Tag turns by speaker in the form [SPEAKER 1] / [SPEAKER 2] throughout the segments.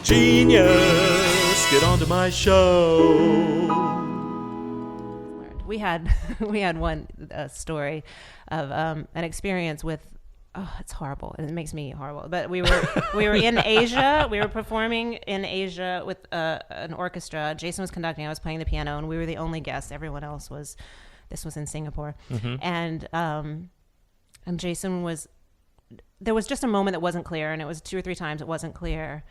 [SPEAKER 1] Genius, get onto my show.
[SPEAKER 2] We had one story of an experience with. Oh, it's horrible. It makes me horrible. But we were in Asia. We were performing in Asia with an orchestra. Jason was conducting. I was playing the piano, and we were the only guests. Everyone else was. This was in Singapore, and Jason was. There was just a moment that wasn't clear, and it was 2 or 3 times it wasn't clear,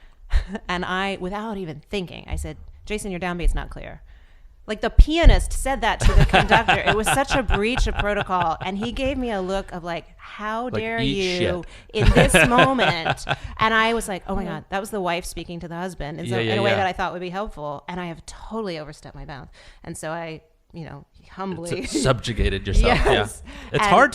[SPEAKER 2] and I, without even thinking, I said, "Jason, your downbeat's not clear." Like the pianist said that to the conductor. It was such a breach of protocol. And he gave me a look of like, how dare you in this moment? And I was like, oh my God, that was the wife speaking to the husband in a way that I thought would be helpful. And I have totally overstepped my bounds. And so I, humbly
[SPEAKER 1] subjugated yourself.
[SPEAKER 2] Yes.
[SPEAKER 1] Yeah. It's hard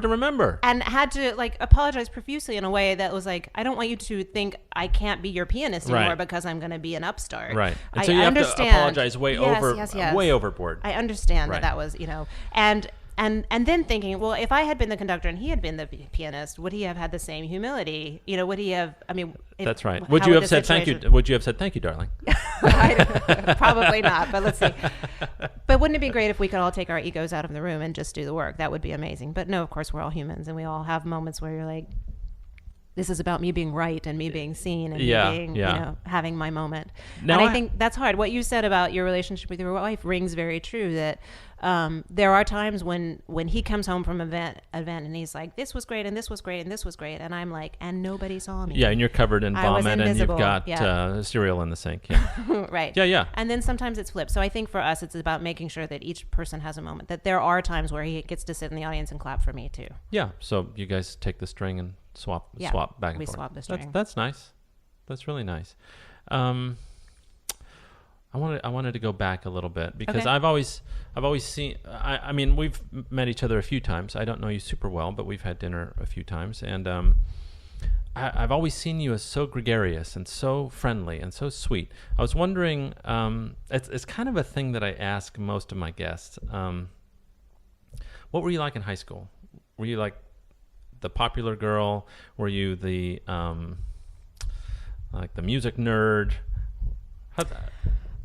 [SPEAKER 1] to remember.
[SPEAKER 2] And had to like apologize profusely in a way that was like, I don't want you to think I can't be your pianist anymore because I'm going to be an upstart.
[SPEAKER 1] Right. And so
[SPEAKER 2] I
[SPEAKER 1] you
[SPEAKER 2] understand.
[SPEAKER 1] have to apologize way overboard.
[SPEAKER 2] I understand that was, and then thinking, well, if I had been the conductor and he had been the pianist, would he have had the same humility? Would he have? I mean,
[SPEAKER 1] that's right. Would you have said thank you? Would you have said thank you, darling?
[SPEAKER 2] Probably not. But let's see. But wouldn't it be great if we could all take our egos out of the room and just do the work? That would be amazing. But no, of course, we're all humans, and we all have moments where you're like, this is about me being right and me being seen and me being, having my moment. Now, and I think that's hard. What you said about your relationship with your wife rings very true, that there are times when he comes home from event and he's like, this was great and this was great and this was great. And I'm like, and nobody saw me.
[SPEAKER 1] Yeah, and you're covered in vomit and you've got cereal in the sink. Yeah.
[SPEAKER 2] Right.
[SPEAKER 1] Yeah.
[SPEAKER 2] And then sometimes it's flipped. So I think for us, it's about making sure that each person has a moment, that there are times where he gets to sit in the audience and clap for me too.
[SPEAKER 1] Yeah. So you guys take the string and swap back and forth.
[SPEAKER 2] We swap the string.
[SPEAKER 1] That's nice. That's really nice. I wanted to go back a little bit because I've always seen. I mean, we've met each other a few times. I don't know you super well, but we've had dinner a few times, and I've always seen you as so gregarious and so friendly and so sweet. I was wondering. It's kind of a thing that I ask most of my guests. What were you like in high school? Were you like the popular girl? Were you the like the music nerd?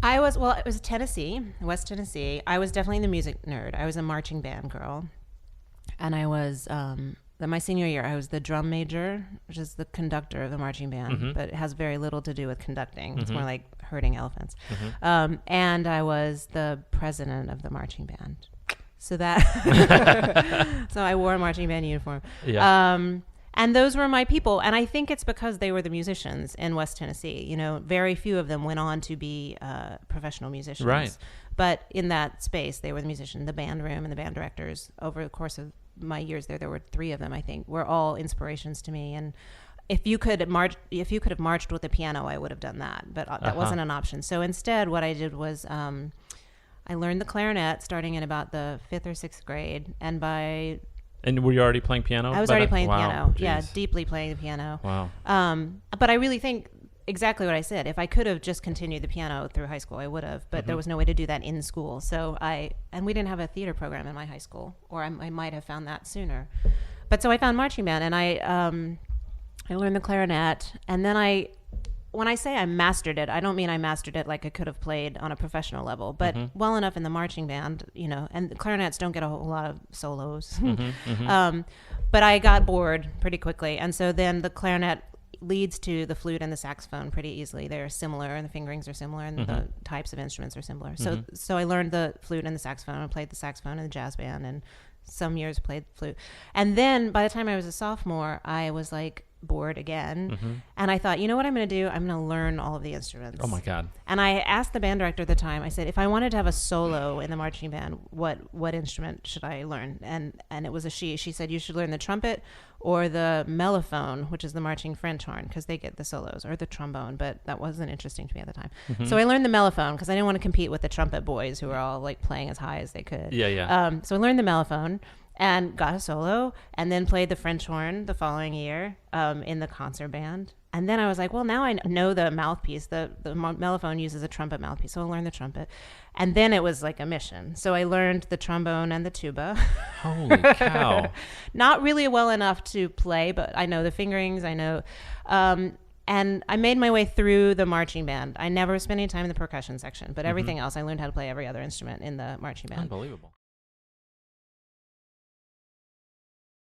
[SPEAKER 1] It was Tennessee, West Tennessee. I was definitely the music nerd. I was a marching band girl. And I was, my senior year, I was the drum major, which is the conductor of the marching band, but it has very little to do with conducting. It's more like herding elephants. And I was the president of the marching band. So so I wore a marching band uniform. Yeah. And those were my people. And I think it's because they were the musicians in West Tennessee. Very few of them went on to be professional musicians. Right. But in that space, they were the musician, the band room and the band directors. Over the course of my years there were 3 of them, I think, were all inspirations to me. And if you could have marched with a piano, I would have done that. But that wasn't an option. So instead, what I did was I learned the clarinet starting in about the 5th or 6th grade. And were you already playing piano?
[SPEAKER 2] I was already playing piano.
[SPEAKER 1] Geez.
[SPEAKER 2] Yeah, deeply playing the piano.
[SPEAKER 1] Wow.
[SPEAKER 2] But I really think exactly what I said. If I could have just continued the piano through high school, I would have. But there was no way to do that in school. So and we didn't have a theater program in my high school, or I might have found that sooner. But so I found marching band, and I learned the clarinet, and then when I say I mastered it, I don't mean I mastered it like I could have played on a professional level, but well enough in the marching band, and the clarinets don't get a whole lot of solos. But I got bored pretty quickly. And so then the clarinet leads to the flute and the saxophone pretty easily. They're similar, and the fingerings are similar, and the types of instruments are similar. So I learned the flute and the saxophone. I played the saxophone in the jazz band, and some years played the flute. And then by the time I was a sophomore, I was like, bored again. And I thought, you know what I'm going to do? I'm going to learn all of the instruments.
[SPEAKER 1] Oh my God.
[SPEAKER 2] And I asked the band director at the time, I said, if I wanted to have a solo in the marching band, what instrument should I learn? And it was a she. She said, you should learn the trumpet or the mellophone, which is the marching French horn, because they get the solos, or the trombone, but that wasn't interesting to me at the time. So I learned the mellophone because I didn't want to compete with the trumpet boys who were all like playing as high as they could.
[SPEAKER 1] Yeah.
[SPEAKER 2] So I learned the mellophone and got a solo, and then played the French horn the following year in the concert band. And then I was like, well, now I know the mouthpiece. The mellophone uses a trumpet mouthpiece, so I'll learn the trumpet. And then it was like a mission. So I learned the trombone and the tuba.
[SPEAKER 1] Holy cow.
[SPEAKER 2] Not really well enough to play, but I know the fingerings. I know.
[SPEAKER 1] And I made my way through the marching band. I never spent any time in the percussion section, but everything else, I learned how to play every other instrument in the marching band.
[SPEAKER 3] Unbelievable.